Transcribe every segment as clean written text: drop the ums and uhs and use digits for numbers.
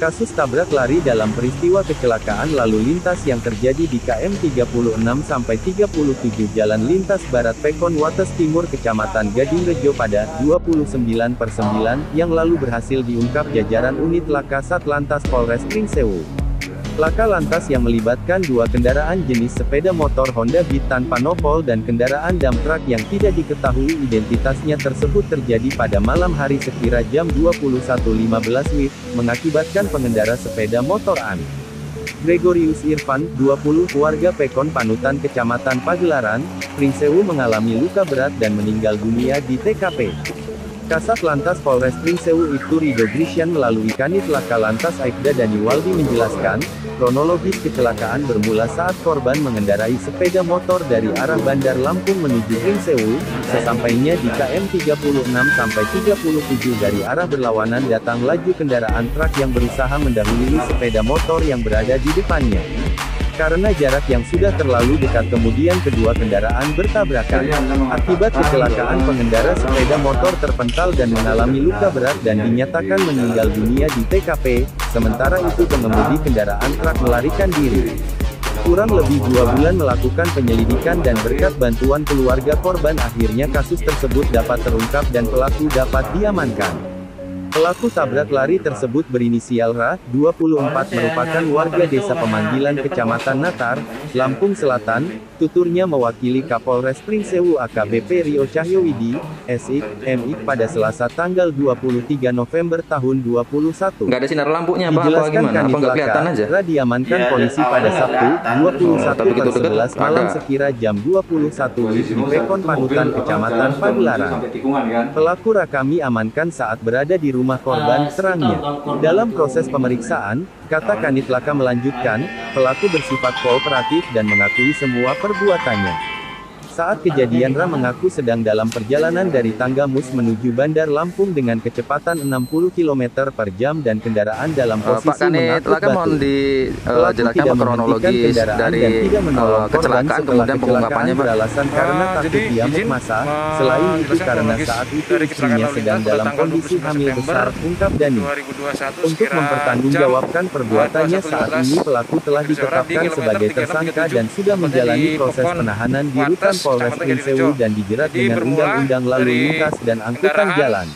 Kasus tabrak lari dalam peristiwa kecelakaan lalu lintas yang terjadi di KM 36-37 Jalan Lintas Barat Pekon Wates Timur Kecamatan Gadingrejo pada 29/9 yang lalu berhasil diungkap jajaran unit Laka Satlantas Polres Pringsewu. Laka lantas yang melibatkan dua kendaraan jenis sepeda motor Honda Beat tanpa nopol dan kendaraan dump truck yang tidak diketahui identitasnya tersebut terjadi pada malam hari sekira jam 21.15 WIB, mengakibatkan pengendara sepeda motor An. Gregorius Irfan, 20, warga Pekon Panutan Kecamatan Pagelaran, Pringsewu mengalami luka berat dan meninggal dunia di TKP. Kasat Lantas Polres Pringsewu Ibtu Rido Grisyan melalui Kanit Laka Lantas Aibda Daniwaldi menjelaskan, kronologis kecelakaan bermula saat korban mengendarai sepeda motor dari arah Bandar Lampung menuju Pringsewu. Sesampainya di KM 36-37 dari arah berlawanan datang laju kendaraan truk yang berusaha mendahului sepeda motor yang berada di depannya. Karena jarak yang sudah terlalu dekat kemudian kedua kendaraan bertabrakan. Akibat kecelakaan pengendara sepeda motor terpental dan mengalami luka berat dan dinyatakan meninggal dunia di TKP, sementara itu pengemudi kendaraan truk melarikan diri. Kurang lebih 2 bulan melakukan penyelidikan dan berkat bantuan keluarga korban akhirnya kasus tersebut dapat terungkap dan pelaku dapat diamankan. Pelaku tabrak lari tersebut berinisial Ra, 24 merupakan warga desa Pemanggilan Kecamatan Natar, Lampung Selatan. Tuturnya mewakili Kapolres Pringsewu AKBP Rio Cahyowidi, SIK, MIK pada Selasa tanggal 23 November tahun 2021. Nggak ada sinar lampunya apa gimana? Apa nggak kelihatan aja? Ra diamankan polisi pada Sabtu, 21/11 malam sekira jam 21 WIB di Pekon Panutan Kecamatan Pagelaran. Pelaku Ra kami amankan saat berada di rumah korban, terangnya. Dalam proses pemeriksaan, kata Kanit Laka melanjutkan, pelaku bersifat kooperatif dan mengakui semua perbuatannya. Saat kejadian Ra mengaku sedang dalam perjalanan dari Tanggamus menuju Bandar Lampung dengan kecepatan 60 km per jam dan kendaraan dalam posisi mengangkut batu. Mohon dijelaskan kronologis dari kecelakaan kemudian pengungkapannya beralasan karena takut diamuk massa. Selain itu karena saat itu istrinya sedang dalam kondisi hamil besar, ungkap Dani. Untuk mempertanggungjawabkan perbuatannya saat ini pelaku telah ditetapkan sebagai tersangka dan sudah menjalani proses penahanan di rutan Polres Pringsewu dan dijerat dengan Undang-Undang Lalu Lintas dan Angkutan Jalan.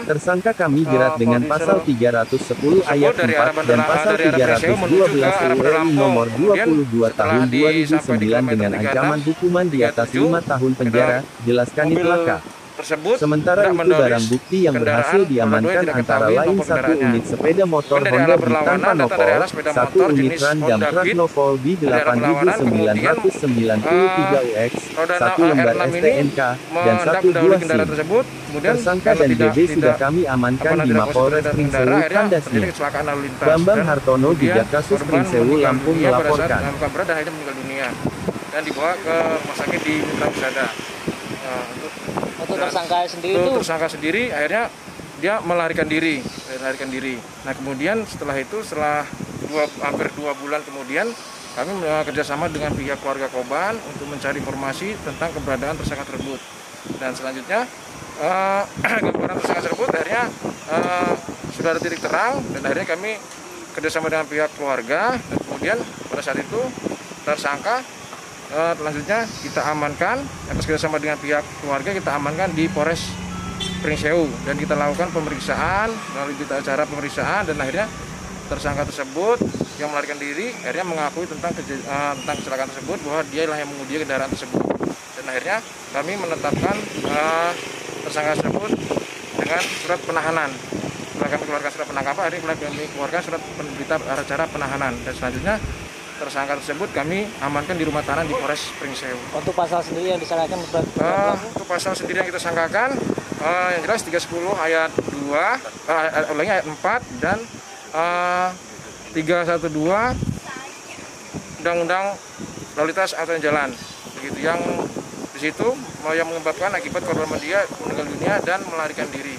Tersangka kami jerat dengan pasal 310 ayat 4 dan pasal 312 UU nomor 22 tahun 2009 dengan ancaman hukuman di atas 5 tahun penjara, jelaskan Kanit Laka. Sementara itu barang bukti yang berhasil diamankan antara lain 1 unit sepeda motor Honda Beat tanpa nopol, 1 unit Ram dump truck nopol B8993 UX, 1 lembar STNK, dan 1 buah SIM. Tersangka dan BB sudah kami amankan di Mapolres Pringsewu kandasnya. Bambang Hartono di kasus Pringsewu Lampung melaporkan. Dan dibawa ke rumah sakit di Mitra Husada. Untuk tersangka sendiri akhirnya dia melarikan diri. Nah kemudian setelah hampir 2 bulan kemudian kami kerjasama dengan pihak keluarga korban untuk mencari informasi tentang keberadaan tersangka tersebut. Dan selanjutnya keberadaan tersangka tersebut akhirnya sudah ada titik terang dan akhirnya kami kerjasama dengan pihak keluarga dan kemudian pada saat itu tersangka selanjutnya kita amankan atas kerjasama dengan pihak keluarga, kita amankan di Polres Pringsewu dan kita lakukan pemeriksaan melalui berita acara pemeriksaan dan akhirnya tersangka tersebut yang melarikan diri akhirnya mengakui tentang kecelakaan tersebut bahwa dialah yang mengemudi kendaraan tersebut dan akhirnya kami menetapkan tersangka tersebut dengan surat penahanan. Setelah kami keluarkan surat penangkapan, akhirnya kami keluarkan surat berita acara penahanan dan selanjutnya tersangka tersebut kami amankan di rumah tahanan di Polres Pringsewu. Untuk pasal sendiri yang disangkakan untuk pasal sendiri yang kita sangkakan yang jelas 310 ayat 2 ayat 4 dan 312 Undang-Undang Lalu Lintas Angkutan Jalan. Begitu yang di situ yang menyebabkan akibat korban media meninggal dunia dan melarikan diri.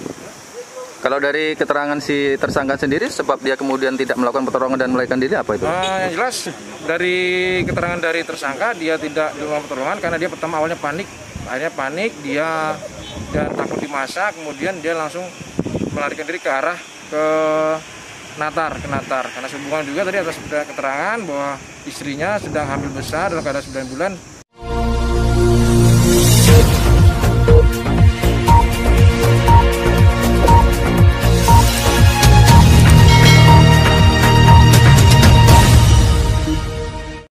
Kalau dari keterangan si tersangka sendiri, sebab dia kemudian tidak melakukan pertolongan dan melarikan diri apa itu? Yang jelas dari keterangan dari tersangka dia tidak melakukan pertolongan karena dia pertama awalnya panik, akhirnya panik dia dan takut di massa, kemudian dia langsung melarikan diri ke arah ke Natar, karena sehubungan juga tadi atas keterangan bahwa istrinya sedang hamil besar dalam keadaan 9 bulan